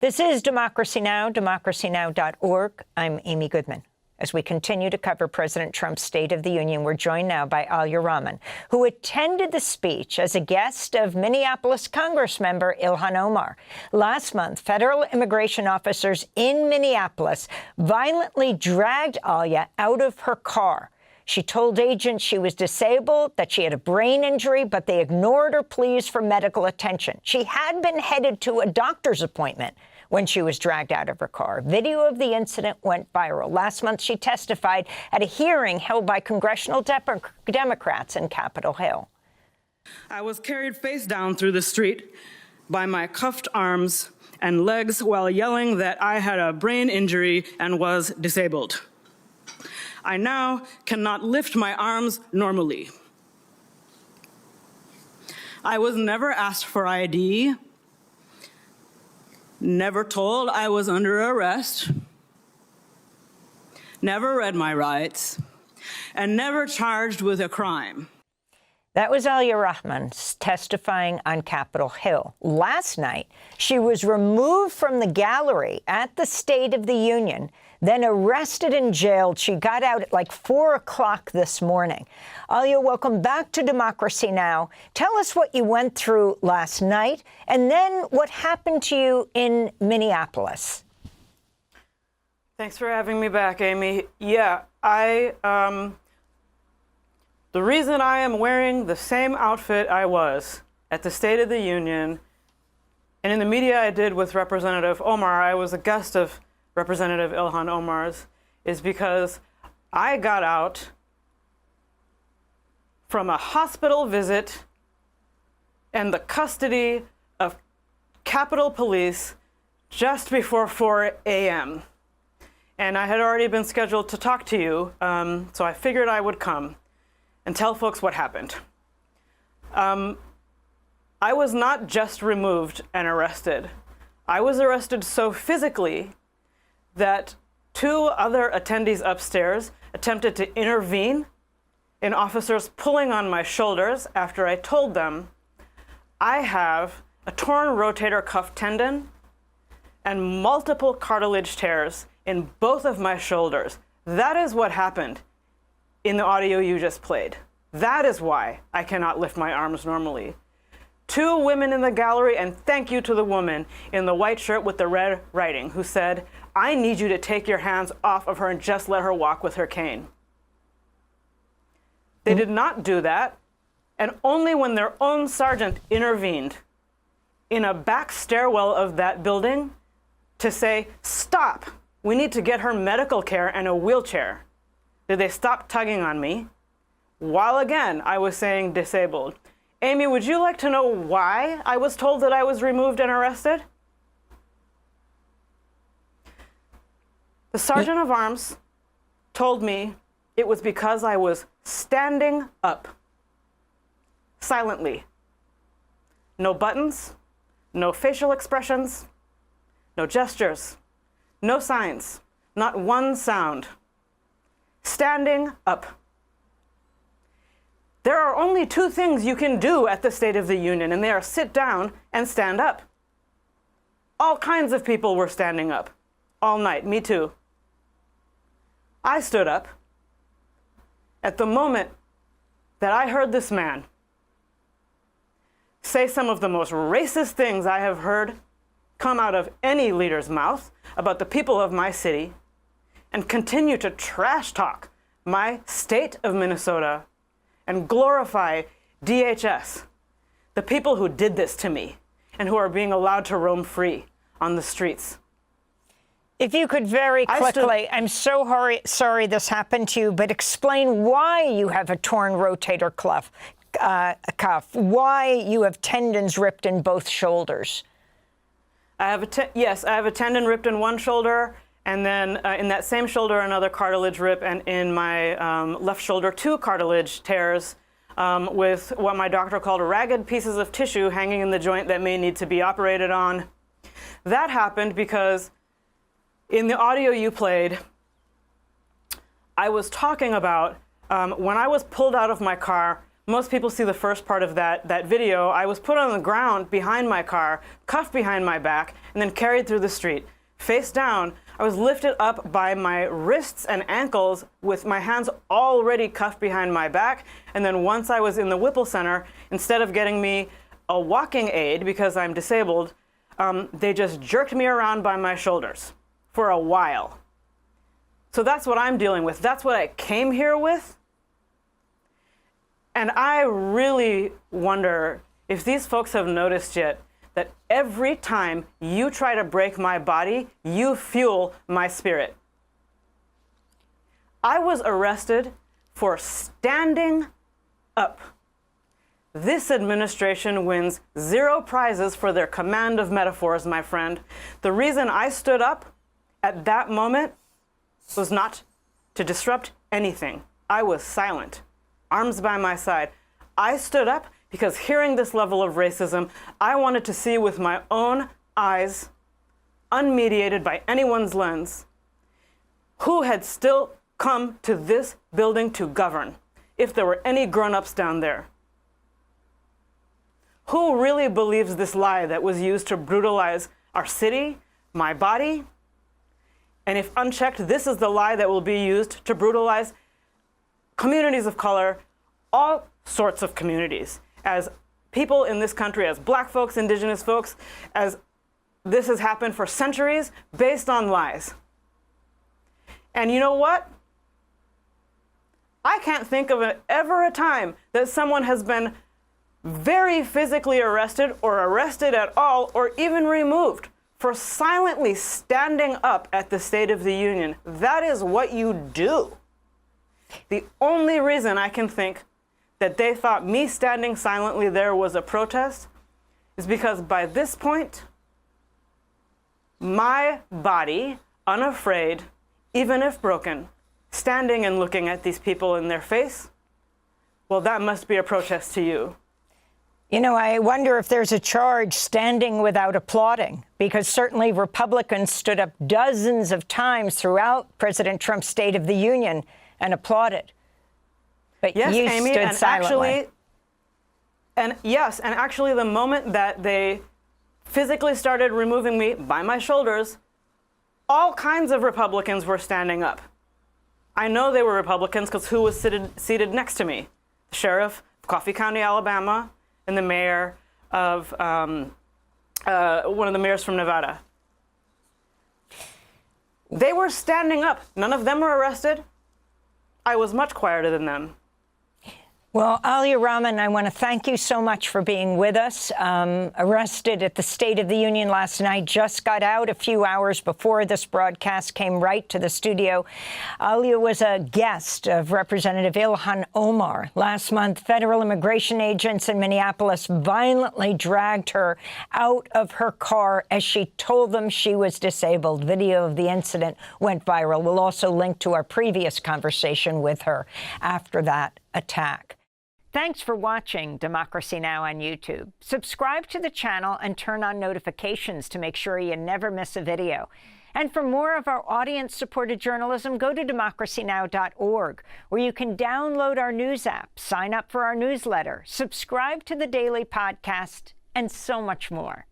This is Democracy Now!, democracynow.org. I'm Amy Goodman. As we continue to cover President Trump's State of the Union, we're joined now by Aliya Rahman, who attended the speech as a guest of Minneapolis Congressmember Ilhan Omar. Last month, federal immigration officers in Minneapolis violently dragged Aliya out of her car. She told agents she was disabled, that she had a brain injury, but they ignored her pleas for medical attention. She had been headed to a doctor's appointment when she was dragged out of her car. Video of the incident went viral. Last month, she testified at a hearing held by congressional Democrats in Capitol Hill. I was carried face down through the street by my cuffed arms and legs while yelling that I had a brain injury and was disabled. I now cannot lift my arms normally. I was never asked for ID, never told I was under arrest, never read my rights, and never charged with a crime. That was Aliya Rahman testifying on Capitol Hill. Last night, she was removed from the gallery at the State of the Union, then arrested and jailed. She got out at like 4 o'clock this morning. Aliya, welcome back to Democracy Now! Tell us what you went through last night, and then what happened to you in Minneapolis. Thanks for having me back, Amy. Yeah, the reason I am wearing the same outfit I was at the State of the Union and in the media I did with Representative Omar, I was a guest of Representative Ilhan Omar's, is because I got out from a hospital visit and the custody of Capitol Police just before 4 a.m. And I had already been scheduled to talk to you, so I figured I would come and tell folks what happened. I was not just removed and arrested. I was arrested so physically that 2 other attendees upstairs attempted to intervene in officers pulling on my shoulders after I told them I have a torn rotator cuff tendon and multiple cartilage tears in both of my shoulders. That is what happened in the audio you just played. That is why I cannot lift my arms normally. 2 women in the gallery, and thank you to the woman in the white shirt with the red writing who said, I need you to take your hands off of her and just let her walk with her cane. They did not do that, and only when their own sergeant intervened in a back stairwell of that building to say, stop, we need to get her medical care and a wheelchair, did they stop tugging on me, while again I was saying disabled. Amy, would you like to know why I was told that I was removed and arrested? The sergeant of arms told me it was because I was standing up, silently. No buttons, no facial expressions, no gestures, no signs, not one sound. Standing up. There are only 2 things you can do at the State of the Union, and they are sit down and stand up. All kinds of people were standing up all night, me too. I stood up at the moment that I heard this man say some of the most racist things I have heard come out of any leader's mouth about the people of my city, and continue to trash talk my state of Minnesota and glorify DHS, the people who did this to me and who are being allowed to roam free on the streets. If you could very quickly, I'm so sorry this happened to you, but explain why you have a torn rotator cuff, why you have tendons ripped in both shoulders. I have a tendon ripped in one shoulder, and then in that same shoulder, another cartilage rip, and in my left shoulder, 2 cartilage tears with what my doctor called ragged pieces of tissue hanging in the joint that may need to be operated on. That happened because in the audio you played, I was talking about when I was pulled out of my car most people see the first part of that video. I was put on the ground behind my car, cuffed behind my back, and then carried through the street. Face down, I was lifted up by my wrists and ankles with my hands already cuffed behind my back. And then once I was in the Whipple Center, instead of getting me a walking aid because I'm disabled, they just jerked me around by my shoulders for a while. So that's what I'm dealing with. That's what I came here with. And I really wonder if these folks have noticed yet that every time you try to break my body, you fuel my spirit. I was arrested for standing up. This administration wins 0 prizes for their command of metaphors, my friend. The reason I stood up at that moment was not to disrupt anything. I was silent, arms by my side. I stood up because hearing this level of racism, I wanted to see with my own eyes, unmediated by anyone's lens, who had still come to this building to govern, if there were any grown-ups down there. Who really believes this lie that was used to brutalize our city, my body? And if unchecked, this is the lie that will be used to brutalize communities of color, all sorts of communities, as people in this country, as black folks, indigenous folks, as this has happened for centuries based on lies. And you know what? I can't think of ever a time that someone has been very physically arrested or arrested at all or even removed for silently standing up at the State of the Union. That is what you do. The only reason I can think that they thought me standing silently there was a protest is because by this point, my body, unafraid, even if broken, standing and looking at these people in their face, well, that must be a protest to you. You know, I wonder if there's a charge standing without applauding, because certainly Republicans stood up dozens of times throughout President Trump's State of the Union and applauded. But yes, you Amy, stood and silently. Actually, the moment that they physically started removing me by my shoulders, all kinds of Republicans were standing up. I know they were Republicans because who was seated next to me? The sheriff of Coffee County, Alabama, and the mayor of one of the mayors from Nevada. They were standing up. None of them were arrested. I was much quieter than them. Well, Aliya Rahman, I want to thank you so much for being with us. Arrested at the State of the Union last night, just got out a few hours before this broadcast, came right to the studio. Aliya was a guest of Representative Ilhan Omar. Last month, federal immigration agents in Minneapolis violently dragged her out of her car as she told them she was disabled. Video of the incident went viral. We'll also link to our previous conversation with her after that attack. Thanks for watching Democracy Now! On YouTube. Subscribe to the channel and turn on notifications to make sure you never miss a video. And for more of our audience-supported journalism, go to democracynow.org, where you can download our news app, sign up for our newsletter, subscribe to the daily podcast, and so much more.